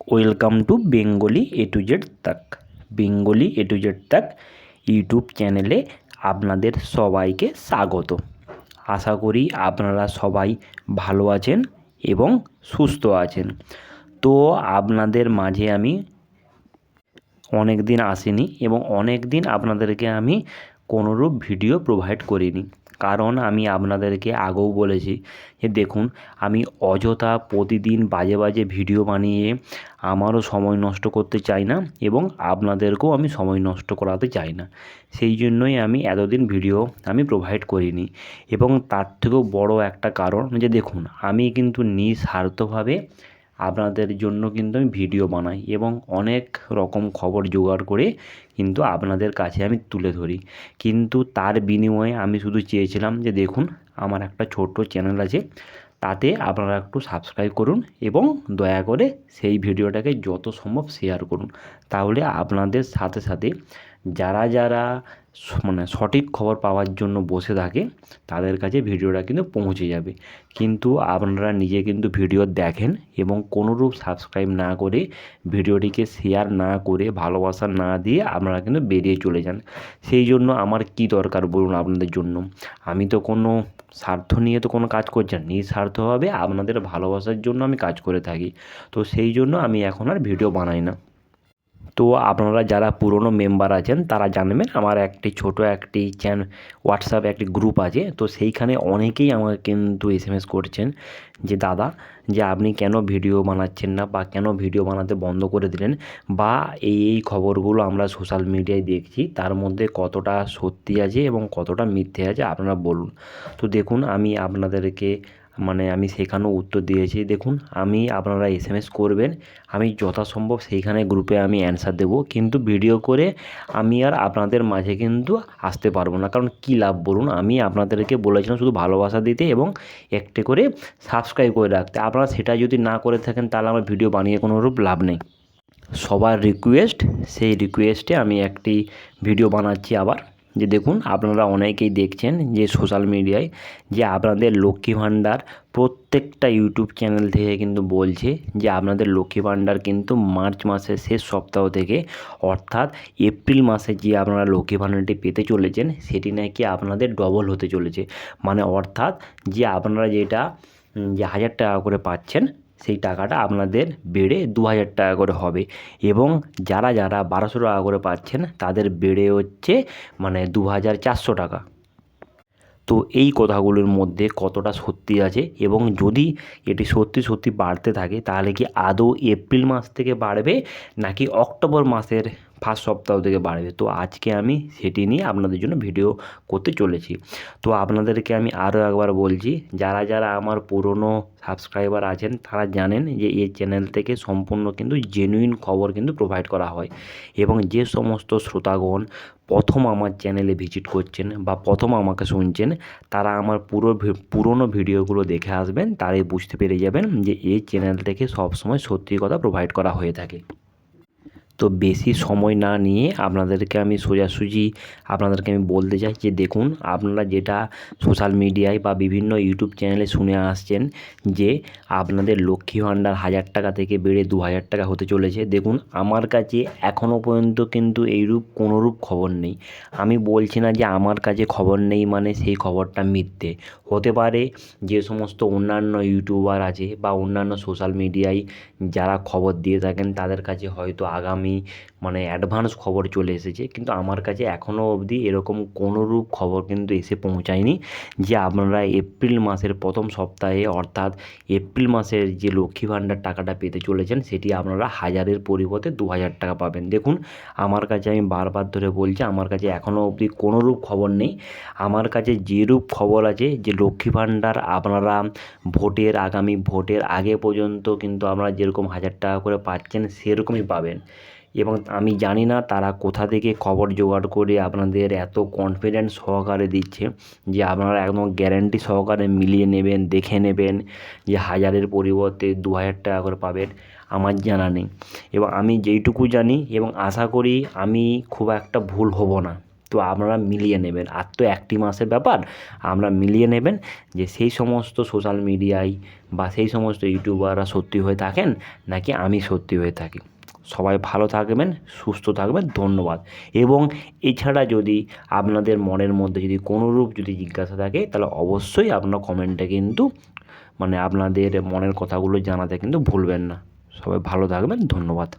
Welcome to Bengali A to Z তাক। Bengali A to Z তাক YouTube চ্যানেলে আপনাদের সবাইকে স্বাগত। আশা করি আপনারা সবাই ভালো আছেন এবং সুস্থ আছেন। তো আপনাদের মাঝে আমি অনেক দিন আসিনি এবং অনেক দিন আপনাদেরকে আমি কোনোরূপ ভিডিও প্রোভাইড করিনি, কারণ আমি আপনাদেরকে আগেও বলেছি যে দেখুন, আমি অযথা প্রতিদিন বাজে বাজে ভিডিও বানিয়ে আমারও সময় নষ্ট করতে চাই না এবং আপনাদেরকেও আমি সময় নষ্ট করাতে চাই না। সেই জন্যই আমি এতদিন ভিডিও আমি প্রোভাইড করিনি। এবং তার থেকেও বড় একটা কারণ যে দেখুন, আমি কিন্তু নিঃস্বার্থভাবে আপনাদের জন্য কিন্তু আমি ভিডিও বানাই এবং অনেক রকম খবর জোগাড় করে কিন্তু আপনাদের কাছে আমি তুলে ধরি। কিন্তু তার বিনিময়ে আমি শুধু চেয়েছিলাম যে দেখুন, আমার একটা ছোট্ট চ্যানেল আছে, তাতে আপনারা একটু সাবস্ক্রাইব করুন এবং দয়া করে সেই ভিডিওটাকে যত সম্ভব শেয়ার করুন। তাহলে আপনাদের সাথে সাথে যারা যারা মানে সঠিক খবর পাওয়ার জন্য বসে থাকে তাদের কাছে ভিডিওটা কিন্তু পৌঁছে যাবে। কিন্তু আপনারা নিজে কিন্তু ভিডিও দেখেন এবং কোনোরূপ সাবস্ক্রাইব না করে, ভিডিওটিকে শেয়ার না করে, ভালোবাসা না দিয়ে আপনারা কিন্তু বেরিয়ে চলে যান। সেই জন্য আমার কি দরকার বলুন আপনাদের জন্য? আমি তো কোনো স্বার্থ নিয়ে তো কোনো কাজ করছি না, নিঃস্বার্থভাবে আপনাদের ভালোবাসার জন্য আমি কাজ করে থাকি। তো সেই জন্য আমি এখন আর ভিডিও বানাই না। তো আপনারা যারা পুরনো মেম্বার আছেন তারা জানবেন, আমার ছোট একটি হোয়াটসঅ্যাপ একটি গ্রুপ আছে। তো সেইখানে অনেকেই আমাকে কিন্তু এসএমএস করছেন যে দাদা, যে আপনি কেন ভিডিও বানাচ্ছেন না বা কেন ভিডিও বানাতে বন্ধ করে দিলেন, বা এই খবরগুলো আমরা সোশ্যাল মিডিয়ায় দেখছি, তার মধ্যে কতটা সত্যি আছে এবং কতটা মিথ্যে আছে আপনারা বলুন। তো দেখুন, আমি আপনাদেরকে আমি সেখানেও উত্তর দিয়েছি। দেখুন, আপনারা এসএমএস করবেন, আমি যথাসম্ভব সেইখানে গ্রুপে আমি অ্যানসার দেবো, কিন্তু ভিডিও করে আমি আর আপনাদের মাঝে কিন্তু আসতে পারবো না। কারণ কী লাভ বলুন? আমি আপনাদেরকে বলেছিলাম শুধু ভালোবাসা দিতে এবং একটি করে সাবস্ক্রাইব করে রাখতে। আপনারা সেটা যদি না করে থাকেন তাহলে আমার ভিডিও বানিয়ে কোনোরূপ লাভ নেই। সবার রিকোয়েস্ট, সেই রিকোয়েস্টে আমি একটি ভিডিও বানাচ্ছি আবার। যে দেখুন, আপনারা অনেকেই দেখছেন যে সোশ্যাল মিডিয়ায় যে আপনাদের লক্ষ্মী ভাণ্ডার প্রত্যেকটা ইউটিউব চ্যানেল থেকে কিন্তু বলছে যে আপনাদের লক্ষ্মী ভাণ্ডার কিন্তু মার্চ মাসের শেষ সপ্তাহ থেকে, অর্থাৎ এপ্রিল মাসে যে আপনারা লক্ষ্মী ভাণ্ডারটি পেতে চলেছেন সেটি নাকি আপনাদের ডবল হতে চলেছে। অর্থাৎ যে আপনারা যে 1,000 টাকা করে পাচ্ছেন, সেই টাকাটা আপনাদের বেড়ে 2,000 টাকা করে হবে। এবং যারা 1,200 টাকা করে পাচ্ছেন তাদের বেড়ে হচ্ছে 2,400 টাকা। তো এই কথাগুলোর মধ্যে কতটা সত্যি আছে, এবং যদি এটি সত্যি সত্যি বাড়তে থাকে তাহলে কি আদৌ এপ্রিল মাস থেকে বাড়বে নাকি অক্টোবর মাসের ফার্স্ট সপ্তাহ থেকে বাড়বে? তো আজকে আমি সেটি নিয়ে আপনাদের জন্য ভিডিও করতে চলেছি। তো আপনাদেরকে আমি আরও একবার বলছি, যারা যারা আমার পুরনো সাবস্ক্রাইবার আছেন তারা জানেন যে এই চ্যানেল থেকে সম্পূর্ণ কিন্তু জেনুইন খবর কিন্তু প্রোভাইড করা হয়। এবং যে সমস্ত শ্রোতাগণ প্রথম আমার চ্যানেলে ভিজিট করছেন বা প্রথম আমাকে শুনছেন, তারা আমার পুরনো ভিডিওগুলো দেখে আসবেন, তারাই বুঝতে পেরে যাবেন যে এই চ্যানেল থেকে সবসময় সত্যি কথা প্রোভাইড করা হয়ে থাকে। তো বেশি সময় না নিয়ে আপনাদেরকে আমি সোজাসুজি বলতে চাই যে দেখুন, আপনারা যেটা সোশ্যাল মিডিয়ায় বা বিভিন্ন ইউটিউব চ্যানেলে শুনে আসছেন যে আপনাদের লক্ষ্মী ভাণ্ডার 1,000 টাকা থেকে বেড়ে 2,000 টাকা হতে চলেছে, দেখুন আমার কাছে এখনও পর্যন্ত কিন্তু এইরূপ কোনোরূপ খবর নেই। আমি বলছি না যে আমার কাছে খবর নেই মানে সেই খবরটা মিথ্যে হতে পারে। যে সমস্ত অন্যান্য ইউটিউবার আছে বা অন্যান্য সোশ্যাল মিডিয়ায় যারা খবর দিয়ে থাকেন তাদের কাছে হয়তো আগামী অ্যাডভান্স খবর চলে এসেছে, কিন্তু আমার কাছে এখনও অবধি এরকম কোনোরূপ খবর কিন্তু এসে পৌঁছায়নি যে আপনারা এপ্রিল মাসের প্রথম সপ্তাহে, অর্থাৎ এপ্রিল মাসের যে লক্ষ্মী ভাণ্ডার টাকাটা পেতে চলেছেন সেটি আপনারা 1,000-এর পরিবর্তে 2,000 টাকা পাবেন। দেখুন, আমার কাছে আমি বারবার ধরে বলছি, আমার কাছে এখনও অবধি কোনোরূপ খবর নেই। আমার কাছে যেরূপ খবর আছে যে লক্ষ্মী ভাণ্ডার আপনারা আগামী ভোটের আগে পর্যন্ত কিন্তু আপনারা যেরকম 1,000 টাকা করে পাচ্ছেন সেরকমই পাবেন। এবং আমি জানি না তারা কোথা থেকে খবর জোগাড় করে আপনাদের এত কনফিডেন্স সহকারে দিচ্ছে যে আপনারা একদম গ্যারান্টি সহকারে মিলিয়ে নেবেন, দেখে নেবেন যে 1,000-এর পরিবর্তে 2,000 টাকা করে পাবেন। আমার জানা নেই, এবং আমি যেইটুকু জানি এবং আশা করি আমি খুব একটা ভুল হব না। তো আপনারা মিলিয়ে নেবেন। আর তো একটি মাসের ব্যাপার, আমরা মিলিয়ে নেবেন যে সেই সমস্ত সোশ্যাল মিডিয়ায় বা সেই সমস্ত ইউটিউবাররা সত্যি হয়ে থাকেন নাকি আমি সত্যি হয়ে থাকি। সবাই ভালো থাকবেন, সুস্থ থাকবেন, ধন্যবাদ। এবং এছাড়া যদি আপনাদের মনের মধ্যে যদি কোনোরূপ যদি জিজ্ঞাসা থাকে তাহলে অবশ্যই আপনারা কমেন্টে কিন্তু মানে আপনাদের মনের কথাগুলো জানাতে কিন্তু ভুলবেন না। সবাই ভালো থাকবেন, ধন্যবাদ।